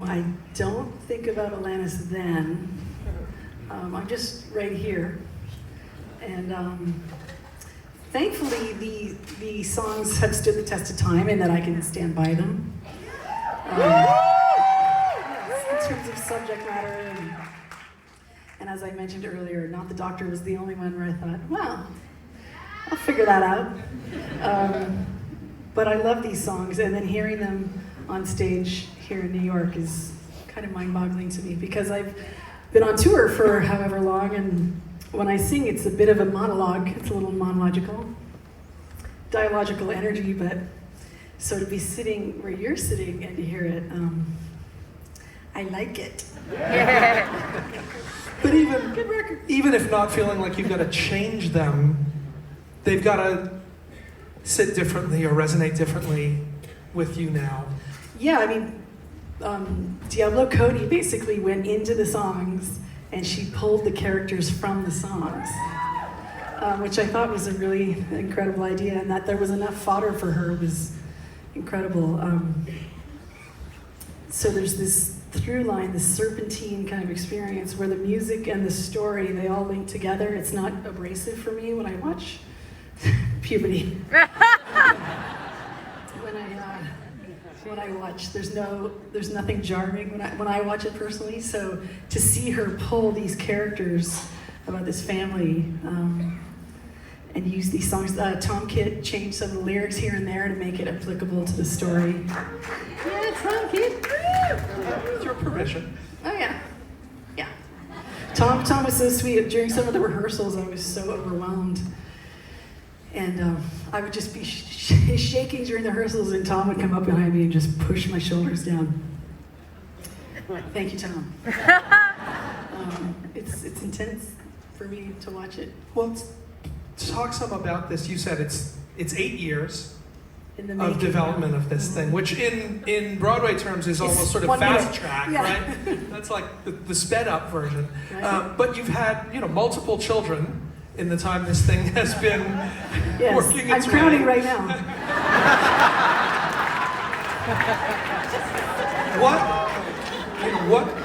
I don't think about Alanis then. I'm just right here. And thankfully, the songs have stood the test of time and that I can stand by them. Yes, in terms of subject matter. And as I mentioned earlier, Not the Doctor was the only one where I thought, well, I'll figure that out. But I love these songs, and then hearing them on stage here in New York is kind of mind-boggling to me because I've been on tour for however long, and when I sing, it's a bit of a monologue. It's a little monological, dialogical energy, but so to be sitting where you're sitting and to hear it, I like it. But even if not feeling like you've got to change them, they've got to sit differently or resonate differently with you now. Yeah, I mean, Diablo Cody basically went into the songs and she pulled the characters from the songs, which I thought was a really incredible idea, and that there was enough fodder for her was incredible. So there's this through line, this serpentine kind of experience where the music and the story, they all link together. It's not abrasive for me when I watch puberty. When I watch, there's nothing jarring when I watch it personally. So to see her pull these characters about this family and use these songs, Tom Kitt changed some of the lyrics here and there to make it applicable to the story. Yeah, Tom Kitt. With your permission. Oh yeah, yeah. Tom was so sweet. During some of the rehearsals, I was so overwhelmed. And I would just be shaking during the rehearsals, and Tom would come up behind me and just push my shoulders down. Thank you, Tom. It's intense for me to watch it. Well, talk some about this. You said it's 8 years of development of this thing, which in Broadway terms is almost sort of fast track, yeah. Right? That's like the sped up version. Right. But you've had multiple children in the time this thing has been working its way. I'm crowning right now.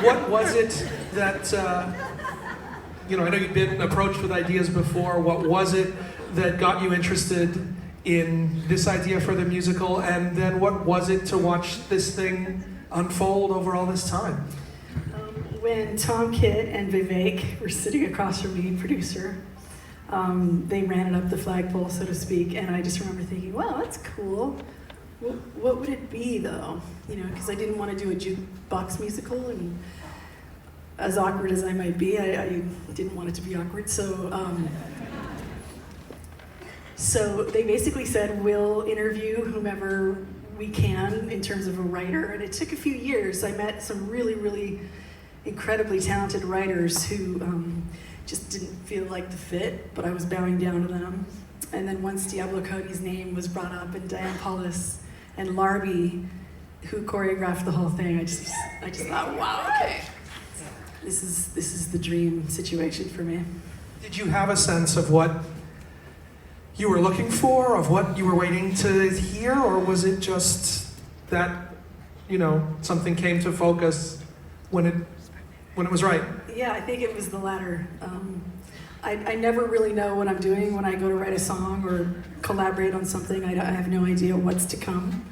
What was it that I know you've been approached with ideas before. What was it that got you interested in this idea for the musical, and then what was it to watch this thing unfold over all this time? When Tom Kitt and Vivek were sitting across from me, producer, they ran it up the flagpole, so to speak, and I just remember thinking, wow, that's cool. What would it be, though? Because I didn't want to do a jukebox musical, and as awkward as I might be, I didn't want it to be awkward, so they basically said, we'll interview whomever we can in terms of a writer, and it took a few years. I met some really, really incredibly talented writers who just didn't feel like the fit, but I was bowing down to them. And then once Diablo Cody's name was brought up, and Diane Paulus and Larby, who choreographed the whole thing, I just thought, wow, okay, this is the dream situation for me. Did you have a sense of what you were looking for, of what you were waiting to hear, or was it just that something came to focus when it was right? Yeah, I think it was the latter. I never really know what I'm doing when I go to write a song or collaborate on something. I have no idea what's to come.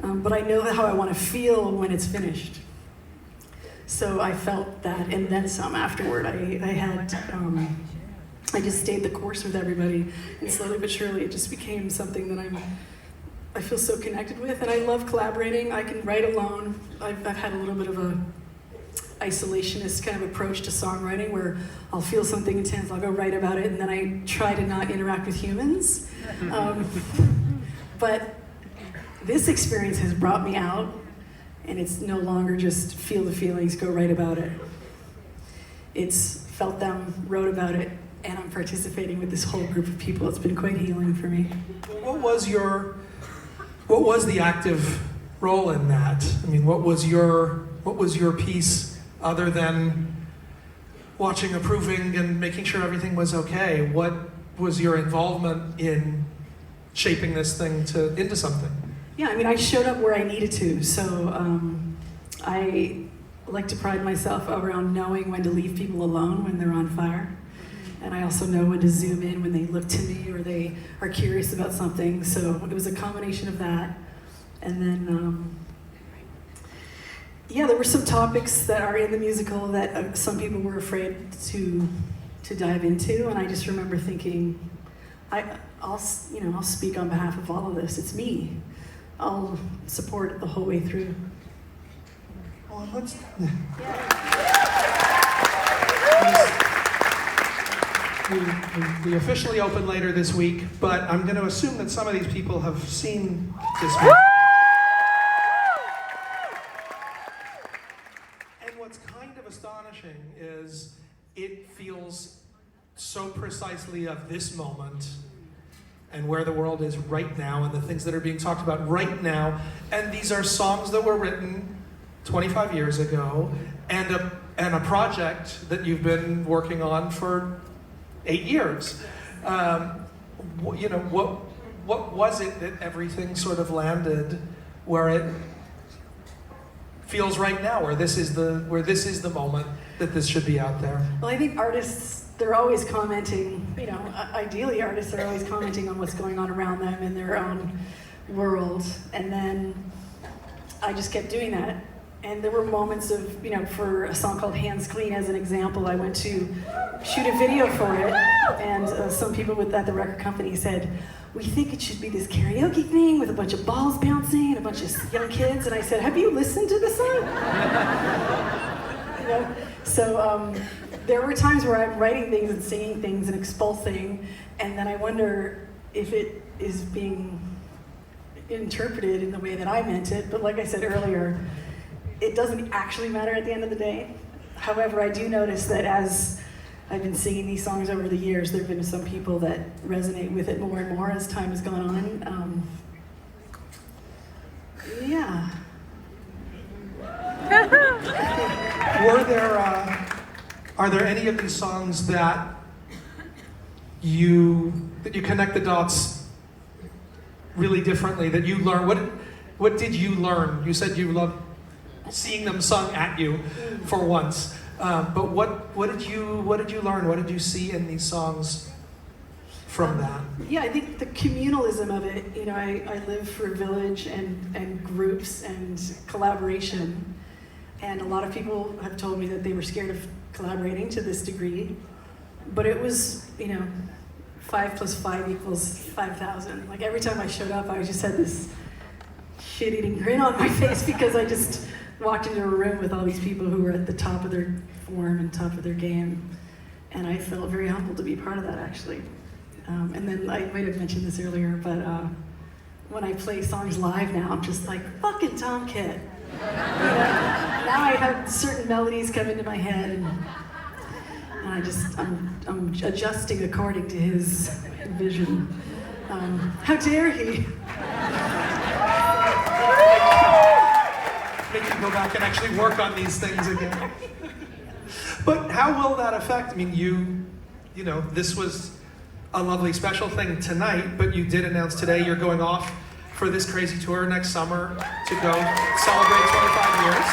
But I know how I want to feel when it's finished. So I felt that, and then some afterward. I just stayed the course with everybody, and slowly but surely it just became something that I feel so connected with, and I love collaborating. I can write alone. I've had a little bit of a isolationist kind of approach to songwriting where I'll feel something intense, I'll go write about it, and then I try to not interact with humans. But this experience has brought me out, and it's no longer just feel the feelings, go write about it. It's felt them, wrote about it, and I'm participating with this whole group of people. It's been quite healing for me. What was the active role in that? I mean, what was your piece other than watching, approving, and making sure everything was okay? What was your involvement in shaping this thing into something? Yeah, I mean, I showed up where I needed to. So I like to pride myself around knowing when to leave people alone when they're on fire. And I also know when to zoom in when they look to me or they are curious about something. So it was a combination of that. And then, yeah, there were some topics that are in the musical that some people were afraid to dive into. And I just remember thinking, I'll speak on behalf of all of this. It's me. I'll support it the whole way through. Well, we officially open later this week, but I'm going to assume that some of these people have seen this movie. And what's kind of astonishing is it feels so precisely of this moment and where the world is right now and the things that are being talked about right now. And these are songs that were written 25 years ago and a project that you've been working on for 8 years. What was it that everything sort of landed where it feels right now, where this is the moment that this should be out there? Well, I think artists, they're always commenting, ideally artists are always commenting on what's going on around them in their own world. And then I just kept doing that. And there were moments of, for a song called Hands Clean as an example, I went to shoot a video for it. And some people at the record company said, we think it should be this karaoke thing with a bunch of balls bouncing and a bunch of young kids. And I said, have you listened to the song? So there were times where I'm writing things and singing things and expulsing, and then I wonder if it is being interpreted in the way that I meant it. But like I said earlier, it doesn't actually matter at the end of the day. However, I do notice that as I've been singing these songs over the years, there have been some people that resonate with it more and more as time has gone on. Yeah. Are there any of these songs that you connect the dots really differently, that you learn? What did you learn? You said you loved seeing them sung at you for once. But what did you learn? What did you see in these songs from that? Yeah, I think the communalism of it. I live for village and groups and collaboration, and a lot of people have told me that they were scared of collaborating to this degree, but it was 5 + 5 = 5,000. Like every time I showed up, I just had this shit-eating grin on my face because I just walked into a room with all these people who were at the top of their form and top of their game. And I felt very humbled to be part of that, actually. And then I might have mentioned this earlier, but when I play songs live now, I'm just like, fucking Tom Kitt. Now I have certain melodies come into my head, and I'm adjusting according to his vision. How dare he? Make you go back and actually work on these things again. But how will that affect? I mean, this was a lovely special thing tonight, but you did announce today you're going off for this crazy tour next summer to go celebrate 25 years.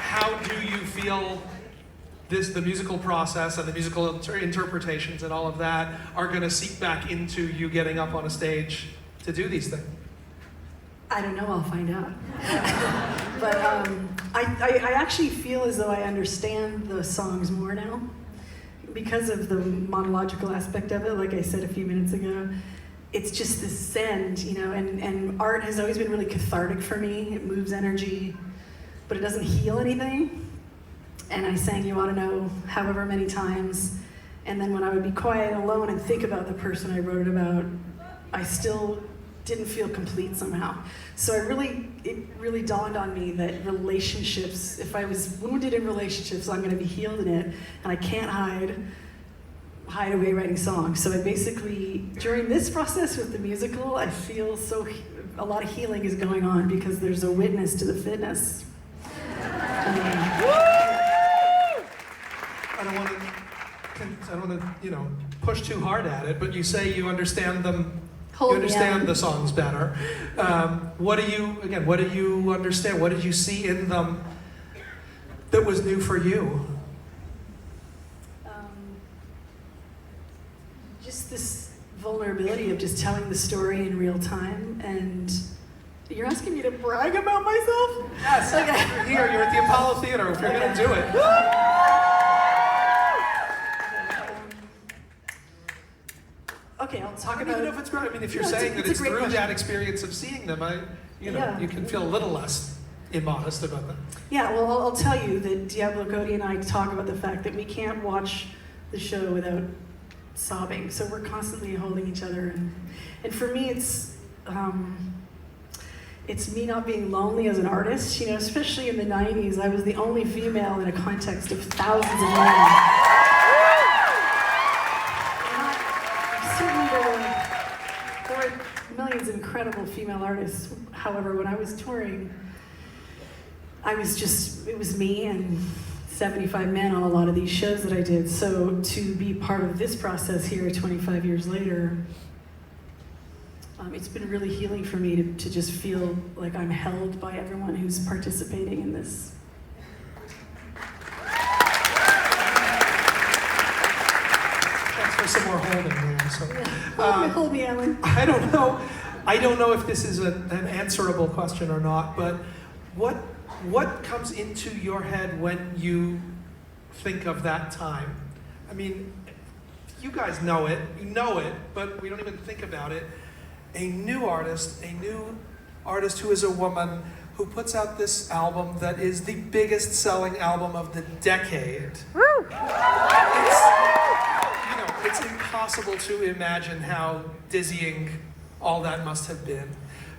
How do you feel the musical process and the musical interpretations and all of that are going to seep back into you getting up on a stage to do these things? I don't know, I'll find out. But I actually feel as though I understand the songs more now because of the monological aspect of it. Like I said a few minutes ago, it's just this send, and art has always been really cathartic for me. It moves energy, but it doesn't heal anything. And I sang You Ought to Know however many times, and then when I would be quiet and alone and think about the person I wrote it about, I still didn't feel complete somehow. So it really dawned on me that relationships, if I was wounded in relationships, I'm gonna be healed in it, and I can't hide away writing songs. So I basically, during this process with the musical, I feel a lot of healing is going on because there's a witness to the fitness. I don't want to, push too hard at it, but you say you understand them Hold you understand me the songs better. What do you understand? What did you see in them that was new for you? Just this vulnerability of just telling the story in real time. And you're asking me to brag about myself? Yes. Okay. You're here. You're at the Apollo Theater. If you're going to do it. Okay, I'll talk I don't about. even know if it's right. I mean, if you're No, saying that it's a great through question. that experience of seeing them, you can feel a little less immodest about them. Yeah, well, I'll tell you that Diablo Cody and I talk about the fact that we can't watch the show without sobbing. So we're constantly holding each other, and for me, it's me not being lonely as an artist. You know, especially in the '90s, I was the only female in a context of thousands of men. Certainly, there were millions of incredible female artists. However, when I was touring, it was me and 75 men on a lot of these shows that I did. So to be part of this process here 25 years later, it's been really healing for me to just feel like I'm held by everyone who's participating in this. Thanks for some more holding there. So, Hold me, Ellen. I don't know if this is an answerable question or not, but what comes into your head when you think of that time? I mean, you guys know it, but we don't even think about it. A new artist who is a woman who puts out this album that is the biggest selling album of the decade. Woo! It's impossible to imagine how dizzying all that must have been.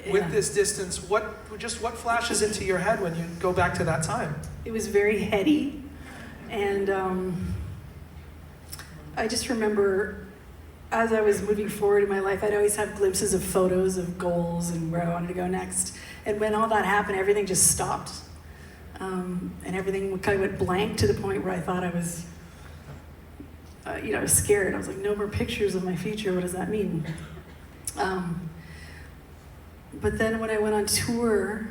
Yeah. With this distance, what flashes into your head when you go back to that time? It was very heady, and I just remember as I was moving forward in my life, I'd always have glimpses of photos of goals and where I wanted to go next. And when all that happened, everything just stopped. And everything kind of went blank to the point where I thought I was, I was scared. I was like, no more pictures of my future. What does that mean? But then when I went on tour,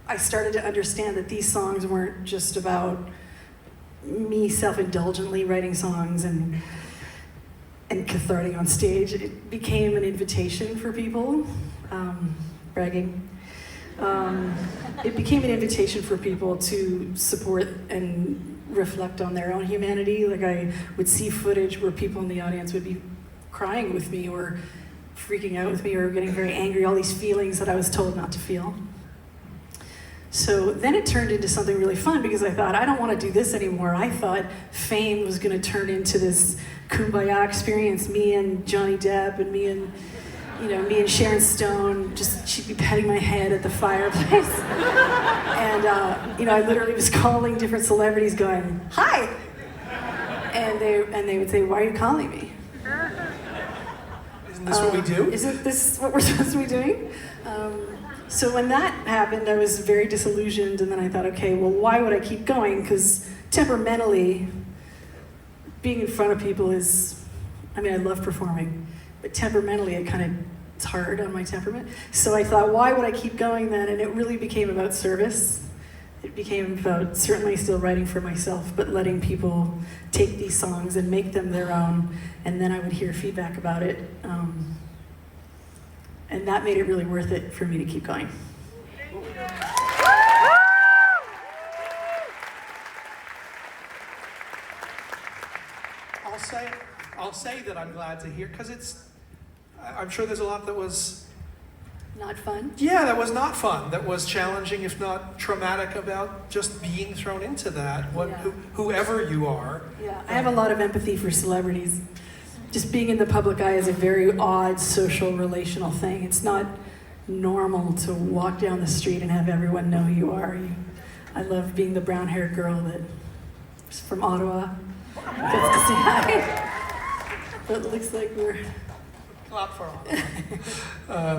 I started to understand that these songs weren't just about me self-indulgently writing songs and cathartic on stage. It became an invitation for people, bragging. It became an invitation for people to support and reflect on their own humanity. Like I would see footage where people in the audience would be crying with me or freaking out with me or getting very angry, all these feelings that I was told not to feel. So then it turned into something really fun because I thought, I don't want to do this anymore. I thought fame was going to turn into this kumbaya experience, me and Johnny Depp and me and Sharon Stone, she'd be petting my head at the fireplace. And, I literally was calling different celebrities going, hi! And they would say, why are you calling me? Isn't this what we do? Isn't this what we're supposed to be doing? So when that happened, I was very disillusioned, and then I thought, okay, well, why would I keep going? Because temperamentally, being in front of people I love performing, but temperamentally, it's hard on my temperament. So I thought, why would I keep going then? And it really became about service. It became about certainly still writing for myself, but letting people take these songs and make them their own, and then I would hear feedback about it. And that made it really worth it for me to keep going. I'll say that I'm glad to hear, because I'm sure there's a lot that was Not fun? Yeah, that was not fun. That was challenging, if not traumatic, about just being thrown into that, whoever you are. Yeah, I have a lot of empathy for celebrities. Just being in the public eye is a very odd social relational thing. It's not normal to walk down the street and have everyone know who you are. I love being the brown-haired girl that's from Ottawa. Gets to say hi. But it looks like we're... Clap for all.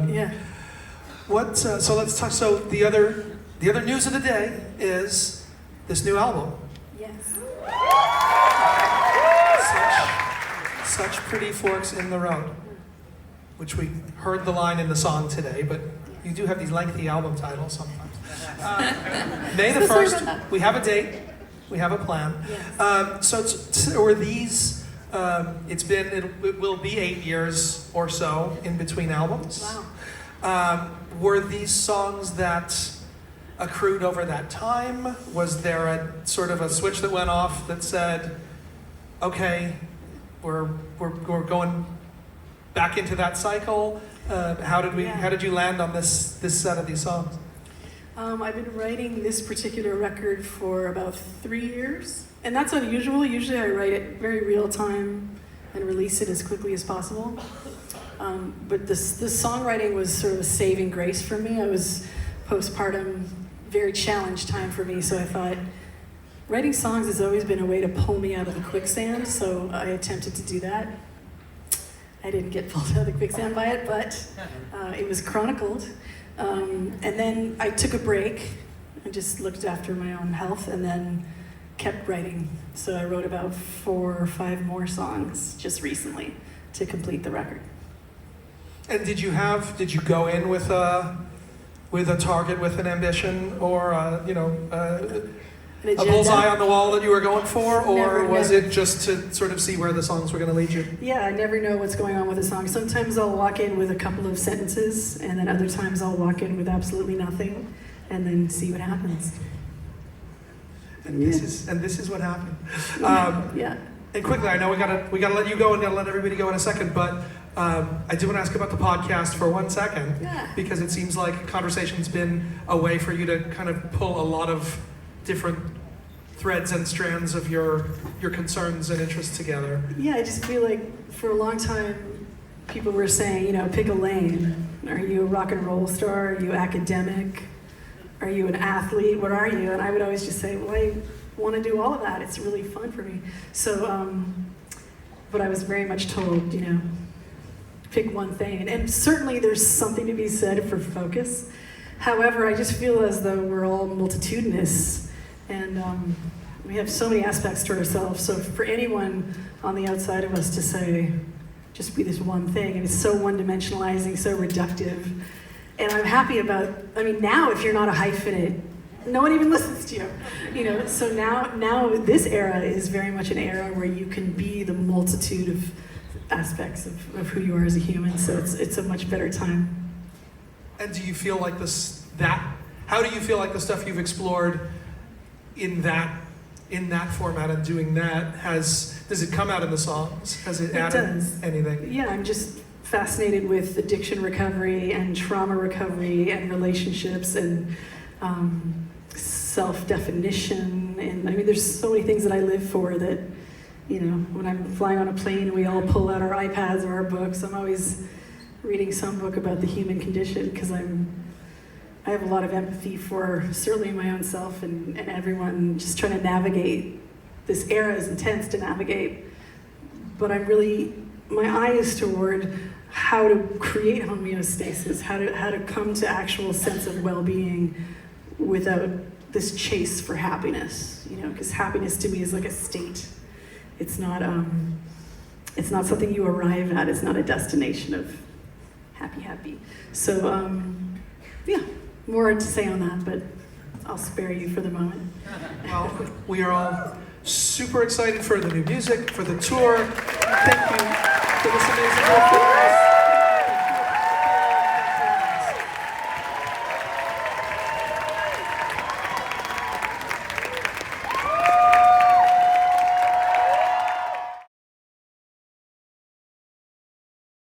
Yeah. So let's talk. So the other news of the day is this new album. Yes. Such pretty forks in the road. which we heard the line in the song today, but you do have these lengthy album titles sometimes. May the 1st, we have a date, we have a plan. Yes. So were these, it will be 8 years or so in between albums. Wow. Were these songs that accrued over that time? Was there a sort of a switch that went off that said, okay, we're going back into that cycle? How did you land on this set of these songs? I've been writing this particular record for about 3 years, and that's unusual. Usually I write it very real time and release it as quickly as possible. But this songwriting was sort of a saving grace for me. I was postpartum, very challenged time for me, so I thought writing songs has always been a way to pull me out of the quicksand, so I attempted to do that. I didn't get pulled out of the quicksand by it, but it was chronicled. And then I took a break and just looked after my own health and then kept writing. So I wrote about 4 or 5 more songs just recently to complete the record. And did you go in with a target, with an ambition, or a bullseye on the wall that you were going for, or was it just to sort of see where the songs were going to lead you? Yeah, I never know what's going on with a song. Sometimes I'll walk in with a couple of sentences, and then other times I'll walk in with absolutely nothing, and then see what happens. And this is what happened. Yeah. And quickly, I know we gotta let you go and gotta let everybody go in a second, but I do want to ask about the podcast for 1 second, because it seems like conversation's been a way for you to kind of pull a lot of different threads and strands of your concerns and interests together. Yeah, I just feel like for a long time, people were saying, pick a lane. Are you a rock and roll star? Are you academic? Are you an athlete? What are you? And I would always just say, well, I want to do all of that. It's really fun for me. So, but I was very much told, pick one thing. And certainly there's something to be said for focus. However, I just feel as though we're all multitudinous, and we have so many aspects to ourselves. So for anyone on the outside of us to say, just be this one thing, and it's so one-dimensionalizing, so reductive. And I'm happy now if you're not a hyphenate, no one even listens to you. So now this era is very much an era where you can be the multitude of aspects of who you are as a human. So it's a much better time. And do you feel like how do you feel like the stuff you've explored in that format and doing that does it come out in the songs? Has it added anything? Yeah, I'm just fascinated with addiction recovery and trauma recovery and relationships and self-definition. And there's so many things that I live for that, when I'm flying on a plane and we all pull out our iPads or our books, I'm always reading some book about the human condition, because I have a lot of empathy for certainly my own self and everyone just trying to navigate. This era is intense to navigate, but my eye is toward how to create homeostasis, how to come to actual sense of well-being without this chase for happiness, because happiness to me is like a state. It's not something you arrive at. It's not a destination of happy. So, more to say on that, but I'll spare you for the moment. Well, we are all super excited for the new music, for the tour. Thank you for this amazing performance.